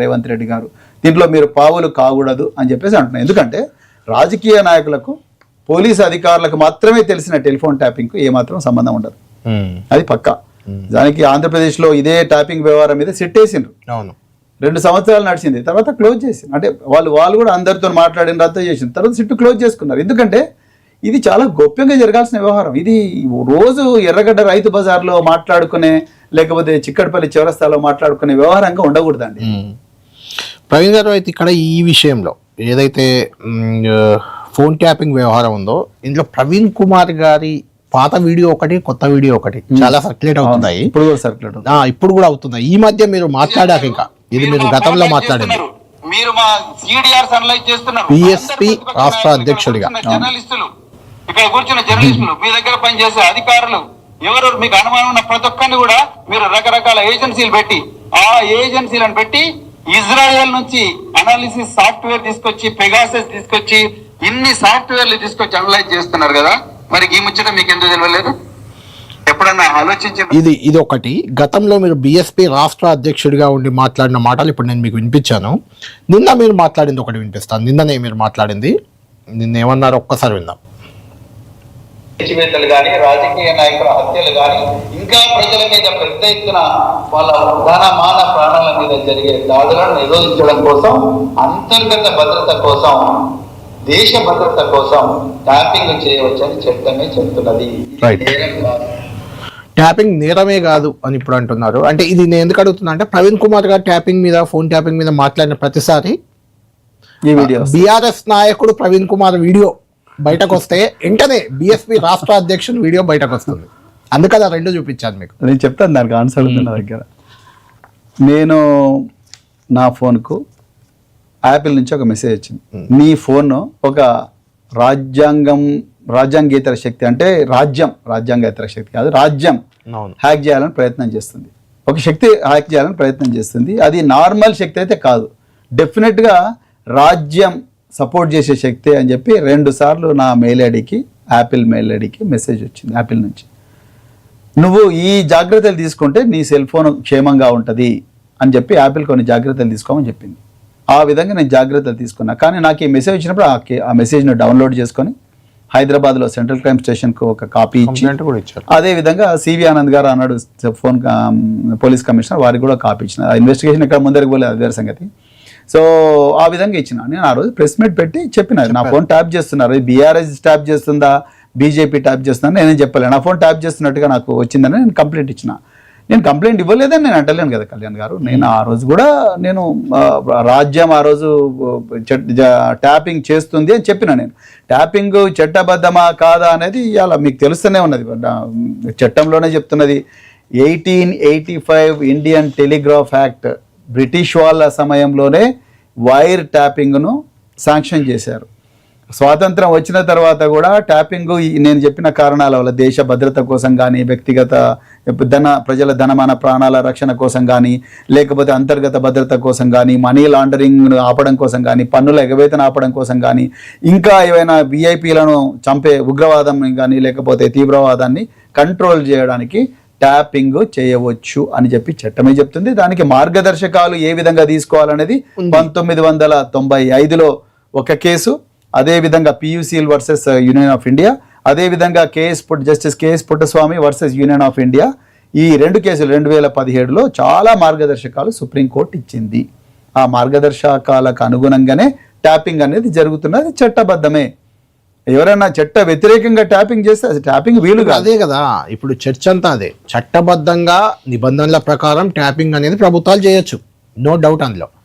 రేవంత్ రెడ్డి గారు దీంట్లో మీరు పావులు కాకూడదు అని చెప్పేసి అంటున్నాను. ఎందుకంటే రాజకీయ నాయకులకు పోలీసు అధికారులకు మాత్రమే తెలిసిన టెలిఫోన్ ట్యాపింగ్కు ఏమాత్రం సంబంధం ఉండదు, అది పక్కా. దానికి ఆంధ్రప్రదేశ్లో ఇదే ట్యాపింగ్ వ్యవహారం మీద సిట్ వేసిండ్రు, 2 సంవత్సరాలు నడిచింది, తర్వాత క్లోజ్ చేసింది. అంటే వాళ్ళు కూడా అందరితో మాట్లాడిన రద్దు చేసింది, తర్వాత సిట్ క్లోజ్ చేసుకున్నారు. ఎందుకంటే ఇది చాలా గోప్యంగా జరగాల్సిన వ్యవహారం. ఇది రోజు ఎర్రగడ్డ రైతు బజార్లో మాట్లాడుకునే లేకపోతే చిక్కడపల్లి చౌరస్తాలో మాట్లాడుకునే వ్యవహారంగా ఉండకూడదండి. ప్రవీణ్ గారు, అయితే ఇక్కడ ఈ విషయంలో ఏదైతే ఫోన్ ట్యాపింగ్ వ్యవహారం ఉందో ఇందులో ప్రవీణ్ కుమార్ గారి పాత వీడియో ఒకటి, కొత్త వీడియో ఒకటి చాలా సర్క్యులేట్ అవుతున్నాయి. ఇప్పుడు కూడా అవుతున్నాయి. ఈ మధ్య మీరు మాట్లాడాక ఇంకా ఇది మీరు గతంలో మాట్లాడింది మీరు మా సిడిఆర్స్ అనలైజ్ చేస్తున్నారు. బిఎస్పీ రాష్ట్ర అధ్యక్షుడిగా జర్నలిస్టులు, ఇక్కడ కూర్చున్న జర్నలిస్టులు, మీ దగ్గర పనిచేసే అధికారులు, ఎవరు మీకు అనుమానం ఉన్న ప్రతి ఒక్కరిని కూడా మీరు రకరకాల ఏజెన్సీలు పెట్టి, ఆ ఏజెన్సీలను పెట్టి ఇజ్రాయెల్ నుంచి అనాలిసిస్ సాఫ్ట్వేర్ తీసుకొచ్చి, పెగాసస్ తీసుకొచ్చి, ఇన్ని సాఫ్ట్వేర్లు తీసుకొచ్చి అనలైజ్ చేస్తున్నారు కదా. మరి ఈ ముచ్చట మీకు ఎందుకు తెలియలేదు? ఎప్పుడన్నా ఆలోచించి ఇది ఒకటి. గతంలో మీరు బిఎస్పీ రాష్ట్ర అధ్యక్షుడిగా ఉండి మాట్లాడిన మాటలు ఇప్పుడు నేను మీకు వినిపించాను. నిన్న మీరు మాట్లాడింది ఒకటి వినిపిస్తాను. నిన్ననే మీరు మాట్లాడింది, నిన్న ఏమన్నారు ఒక్కసారి విందాం. అణచివేతలు కానీ, రాజకీయ నాయకుల హత్యలు కానీ, ఇంకా ప్రజల మీద పెద్ద ఎత్తున వాళ్ళ మాన ప్రాణాల మీద జరిగే దాడులను నిరోధించడం కోసం, అంతర్గత భద్రత కోసం, దేశ భద్రత కోసం ట్యాపింగ్ చేయవచ్చని చట్టమే చెప్తున్నది. ట్యాపింగ్ నేరమే కాదు అని ఇప్పుడు అంటున్నారు. అంటే ఇది నేను ఎందుకు అడుగుతున్నా అంటే ప్రవీణ్ కుమార్ గారు ట్యాపింగ్ మీద, ఫోన్ ట్యాపింగ్ మీద మాట్లాడిన ప్రతిసారి ఈ వీడియో బీఆర్ఎస్ నాయకుడు ప్రవీణ్ కుమార్ వీడియో బయటకు వస్తే వెంటనే బిఎస్పీ రాష్ట్ర అధ్యక్షుడు వీడియో బయటకు వస్తుంది. అందుకని 2 చూపించాను మీకు. నేను చెప్తాను, దానికి ఆన్సర్ ఉంది నా దగ్గర. నేను నా ఫోన్కు యాపిల్ నుంచి ఒక మెసేజ్ వచ్చింది, నీ ఫోన్ ఒక రాజ్యాంగేతర శక్తి, అంటే రాజ్యాంగేతర శక్తి కాదు, రాజ్యం హ్యాక్ చేయాలని ప్రయత్నం చేస్తుంది. ఒక శక్తి హ్యాక్ చేయాలని ప్రయత్నం చేస్తుంది. అది నార్మల్ శక్తి అయితే కాదు, డెఫినెట్గా రాజ్యం సపోర్ట్ చేసే శక్తి అని చెప్పి 2 సార్లు నా మెయిల్ ఐడికి, యాపిల్ మెయిల్ ఐడికి మెసేజ్ వచ్చింది యాపిల్ నుంచి. నువ్వు ఈ జాగ్రత్తలు తీసుకుంటే నీ సెల్ ఫోన్ క్షేమంగా ఉంటుంది అని చెప్పి యాపిల్ కొన్ని జాగ్రత్తలు తీసుకోమని చెప్పింది. ఆ విధంగా నేను జాగ్రత్తలు తీసుకున్నా. కానీ నాకు ఈ మెసేజ్ వచ్చినప్పుడు ఆ మెసేజ్ను డౌన్లోడ్ చేసుకొని హైదరాబాద్లో సెంట్రల్ క్రైమ్ స్టేషన్కు ఒక కాపీ ఇచ్చి, అదేవిధంగా సివి ఆనంద్ గారు అన్నాడు ఫోన్ పోలీస్ కమిషనర్, వారికి కూడా కాపీ ఇచ్చిన. ఇన్వెస్టిగేషన్ ఇక్కడ ముందరికి పోలేదు, అది వేరే సంగతి. సో ఆ విధంగా ఇచ్చిన. నేను ఆ రోజు ప్రెస్ మీట్ పెట్టి చెప్పిన, నా ఫోన్ ట్యాప్ చేస్తున్నారు, బీఆర్ఎస్ ట్యాప్ చేస్తుందా, బీజేపీ ట్యాప్ చేస్తుందా నేనేం చెప్పలేను. నా ఫోన్ ట్యాప్ చేస్తున్నట్టుగా నాకు వచ్చిందని నేను కంప్లైంట్ ఇచ్చిన. నేను కంప్లైంట్ ఇవ్వలేదని నేను అంటలేను కదా కళ్యాణ్ గారు. నేను ఆ రోజు కూడా నేను రాజ్యం ఆ రోజు ట్యాపింగ్ చేస్తుంది అని చెప్పిన. నేను ట్యాపింగ్ చట్టబద్ధమా కాదా అనేది ఇవాళ మీకు తెలుస్తూనే ఉన్నది, చట్టంలోనే చెప్తున్నది. 1885 ఇండియన్ టెలిగ్రాఫ్ యాక్ట్, బ్రిటిష్ వాళ్ళ సమయంలోనే వైర్ ట్యాపింగ్ను శాంక్షన్ చేశారు. స్వాతంత్రం వచ్చిన తర్వాత కూడా ట్యాపింగ్ నేను చెప్పిన కారణాల వల్ల, దేశ భద్రత కోసం కానీ, వ్యక్తిగత ప్రజల ధనమాన ప్రాణాల రక్షణ కోసం కానీ, లేకపోతే అంతర్గత భద్రత కోసం కానీ, మనీ లాండరింగ్ ఆపడం కోసం కానీ, పన్నుల ఎగవేతన ఆపడం కోసం కానీ, ఇంకా ఏవైనా విఐపీలను చంపే ఉగ్రవాదం కానీ, లేకపోతే తీవ్రవాదాన్ని కంట్రోల్ చేయడానికి ట్యాపింగ్ చేయవచ్చు అని చెప్పి చట్టమే చెప్తుంది. దానికి మార్గదర్శకాలు ఏ విధంగా తీసుకోవాలనేది 1995లో ఒక కేసు, అదేవిధంగా PUCL versus Union of India, అదేవిధంగా justice KS Puttaswamy versus Union of India, ఈ 2 కేసులు 2017లో చాలా మార్గదర్శకాలు సుప్రీంకోర్టు ఇచ్చింది. ఆ మార్గదర్శకాలకు అనుగుణంగానే ట్యాపింగ్ అనేది జరుగుతున్నది, చట్టబద్ధమే. ఎవరైనా చట్ట వ్యతిరేకంగా ట్యాపింగ్ చేస్తే అది ట్యాపింగ్ వీలు కాదు. అదే కదా ఇప్పుడు చర్చ అంతా అదే. చట్టబద్ధంగా నిబంధనల ప్రకారం ట్యాపింగ్ అనేది ప్రభుత్వాలు చేయొచ్చు, నో డౌట్ అందులో.